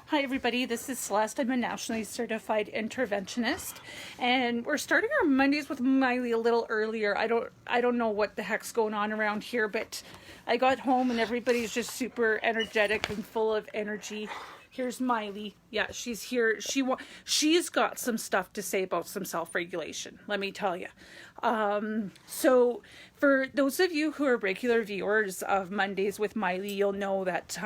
Hi everybody, this is Celeste. I'm a Nationally Certified Interventionist, and we're starting our Mondays with Miley a little earlier. I don't know what the heck's going on around here, but I got home and everybody's just super energetic and full of energy. Here's Miley. Yeah, she's here. She's got some stuff to say about some self-regulation, let me tell you. So for those of you who are regular viewers of Mondays with Miley, you'll know that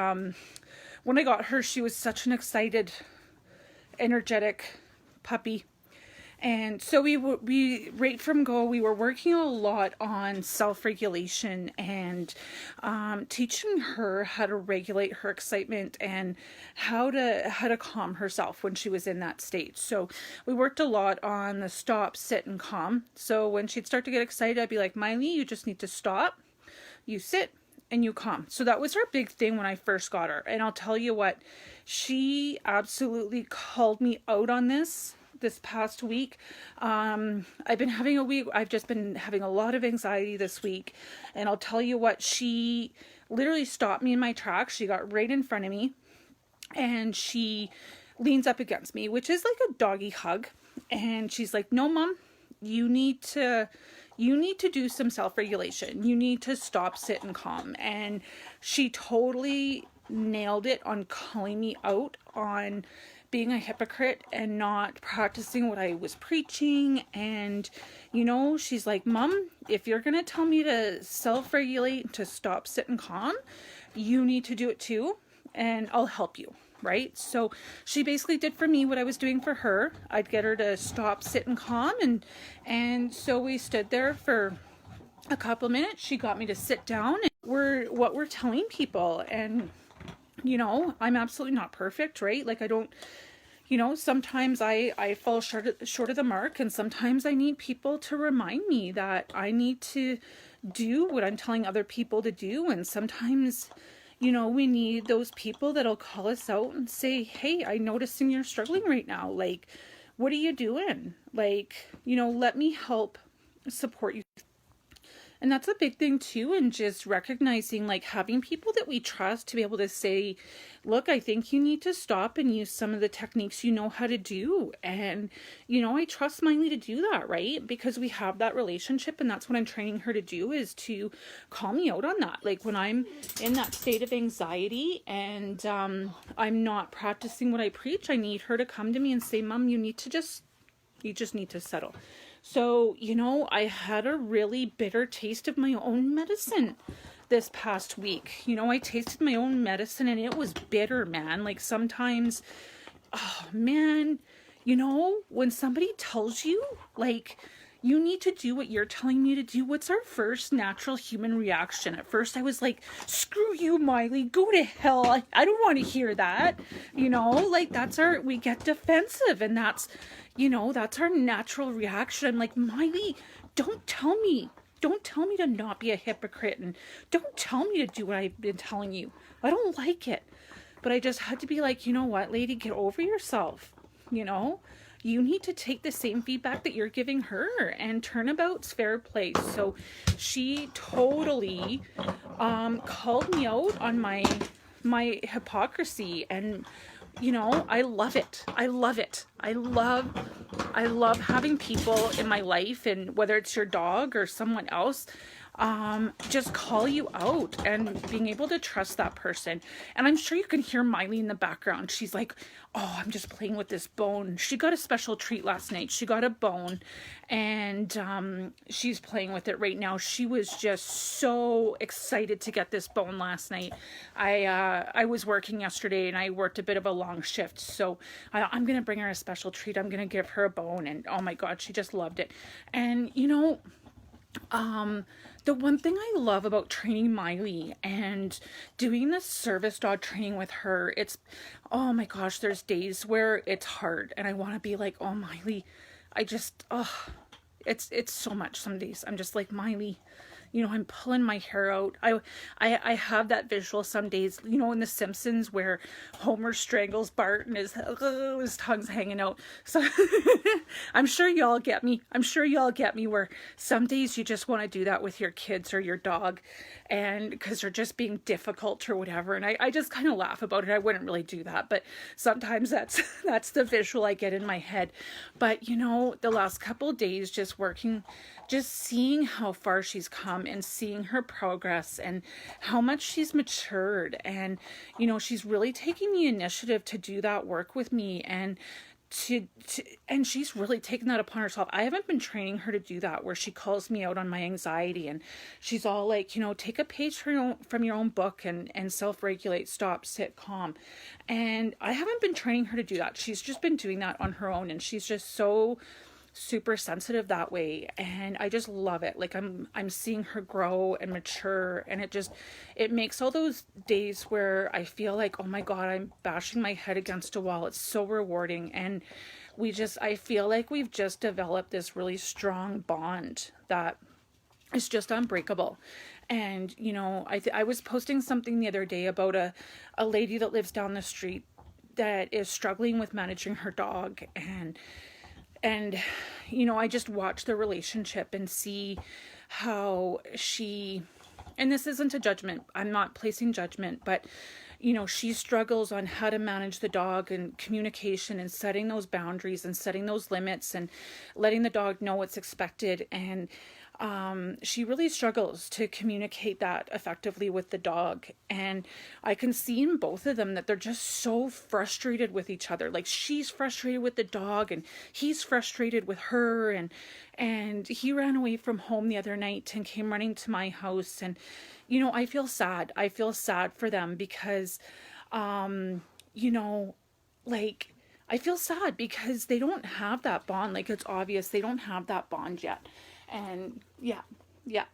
when I got her, she was such an excited, energetic puppy. And so we right from go, we were working a lot on self-regulation and teaching her how to regulate her excitement and how to calm herself when she was in that state. So we worked a lot on the stop, sit, and calm. So when she'd start to get excited, I'd be like, Miley, you just need to stop, you sit, and you calm. So that was her big thing when I first got her. And I'll tell you what, she absolutely called me out on this past week. I've just been having a lot of anxiety this week. And I'll tell you what, she literally stopped me in my tracks. She got right in front of me and she leans up against me, which is like a doggy hug. And she's like, no, Mom, you need to do some self-regulation. You need to stop, sit, and calm. And she totally nailed it on calling me out on being a hypocrite and not practicing what I was preaching. And, she's like, Mom, if you're going to tell me to self-regulate, to stop, sit, and calm, you need to do it too. And I'll help you. Right? So she basically did for me what I was doing for her. I'd get her to stop, sit, and calm. And so we stood there for a couple of minutes. She got me to sit down. And what we're telling people. And, I'm absolutely not perfect, right? Like I don't, sometimes I fall short of the mark. And sometimes I need people to remind me that I need to do what I'm telling other people to do. And sometimes we need those people that'll call us out and say, hey, I noticed you're struggling right now. Like, what are you doing? Like, let me help support you. And that's a big thing too. And just recognizing, like, having people that we trust to be able to say, look, I think you need to stop and use some of the techniques you know how to do. And, I trust Miley to do that, right? Because we have that relationship, and that's what I'm training her to do, is to call me out on that. Like when I'm in that state of anxiety and I'm not practicing what I preach, I need her to come to me and say, Mom, you just need to settle. So, I had a really bitter taste of my own medicine this past week. I tasted my own medicine and it was bitter, man. Like sometimes, oh man, when somebody tells you, like, you need to do what you're telling me to do, what's our first natural human reaction? At first I was like, screw you, Miley, go to hell. I don't want to hear that. Like we get defensive, and that's our natural reaction. I'm like, Miley, don't tell me to not be a hypocrite, and don't tell me to do what I've been telling you. I don't like it. But I just had to be like, you know what, lady, get over yourself. You need to take the same feedback that you're giving her, and turnabout's fair play. So she totally called me out on my hypocrisy, and I love it. I love it. I love having people in my life, and whether it's your dog or someone else, just call you out and being able to trust that person. And I'm sure you can hear Miley in the background. She's like, oh, I'm just playing with this bone. She got a special treat last night. She got a bone, and she's playing with it right now. She was just so excited to get this bone last night. I was working yesterday and I worked a bit of a long shift, so I'm gonna bring her a special treat. I'm gonna give her a bone, and oh my God, she just loved it. And the one thing I love about training Miley and doing this service dog training with her, oh my gosh, there's days where it's hard and I want to be like, oh, Miley, it's so much. Some days I'm just like, Miley, you know, I'm pulling my hair out. I have that visual some days, you know, in The Simpsons where Homer strangles Bart and his tongue's hanging out. So I'm sure y'all get me. I'm sure y'all get me where some days you just want to do that with your kids or your dog, and because they're just being difficult or whatever. And I just kind of laugh about it. I wouldn't really do that, but sometimes that's the visual I get in my head. But you know, the last couple of days just working, just seeing how far she's come and seeing her progress and how much she's matured, and you know, she's really taking the initiative to do that work with me, and and she's really taken that upon herself. I haven't been training her to do that, where she calls me out on my anxiety and she's all like, you know, take a page from your own book and self-regulate, stop, sit, calm. And I haven't been training her to do that. She's just been doing that on her own, and she's just so super sensitive that way, and I just love it. Like I'm seeing her grow and mature, and it makes all those days where I feel like, oh my god, I'm bashing my head against a wall, it's so rewarding. And I feel like we've just developed this really strong bond that is just unbreakable. And you know, I was posting something the other day about a lady that lives down the street that is struggling with managing her dog, and you know, I just watch the relationship and see how and this isn't a judgment, I'm not placing judgment, but you know, she struggles on how to manage the dog and communication and setting those boundaries and setting those limits and letting the dog know what's expected. And she really struggles to communicate that effectively with the dog. And I can see in both of them that they're just so frustrated with each other. Like, she's frustrated with the dog and he's frustrated with her. And he ran away from home the other night and came running to my house. And, you know, I feel sad. I feel sad for them because, you know, like, I feel sad because they don't have that bond. Like, it's obvious they don't have that bond yet. And yeah,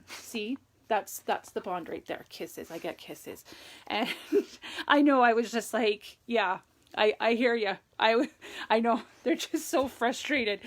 see, that's the bond right there. Kisses, I get kisses. And I know, I was just like, yeah, I hear you. I know, they're just so frustrated.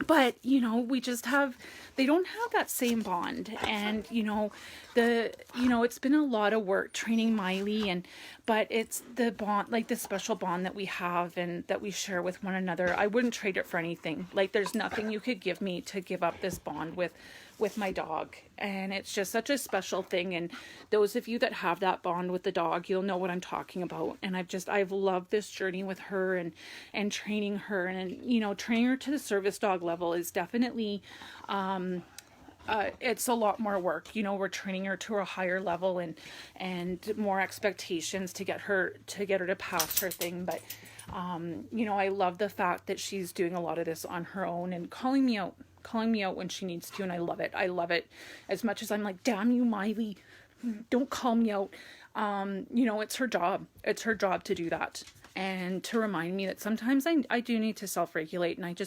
But you know, they don't have that same bond. And you know, it's been a lot of work training Miley, but it's the bond, like the special bond that we have and that we share with one another. I wouldn't trade it for anything. Like, there's nothing you could give me to give up this bond with my dog. And it's just such a special thing. And those of you that have that bond with the dog, you'll know what I'm talking about. And I've loved this journey with her and training her, and you know, training her to the service dog level is definitely, it's a lot more work. You know, we're training her to a higher level and more expectations to get her to pass her thing. But, you know, I love the fact that she's doing a lot of this on her own and calling me out when she needs to. And I love it. I love it as much as I'm like, damn you, Miley, don't call me out. You know, it's her job. It's her job to do that. And to remind me that sometimes I do need to self-regulate. And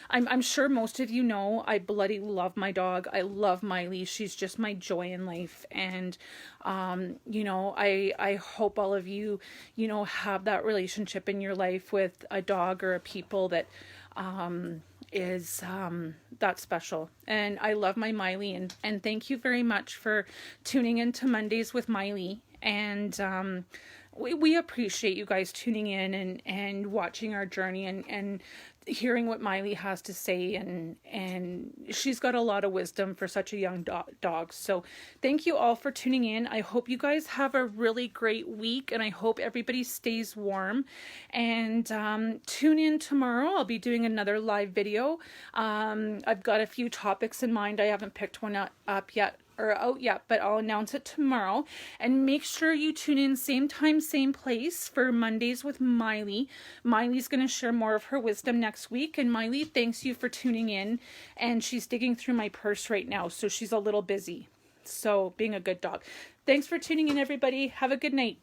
I'm sure most of you know, I bloody love my dog. I love Miley. She's just my joy in life. And, you know, I hope all of you, you know, have that relationship in your life with a dog or a people that, is that special. And I love my Miley, and thank you very much for tuning into Mondays with Miley. And we appreciate you guys tuning in and watching our journey and hearing what Miley has to say, and she's got a lot of wisdom for such a young dog. So thank you all for tuning in. I hope you guys have a really great week, and I hope everybody stays warm. And tune in tomorrow. I'll be doing another live video. I've got a few topics in mind. I haven't picked one up yet or out yet, but I'll announce it tomorrow. And make sure you tune in same time, same place for Mondays with Miley. Miley's going to share more of her wisdom next week. And Miley, thanks you for tuning in. And she's digging through my purse right now, so she's a little busy. So being a good dog. Thanks for tuning in, everybody. Have a good night.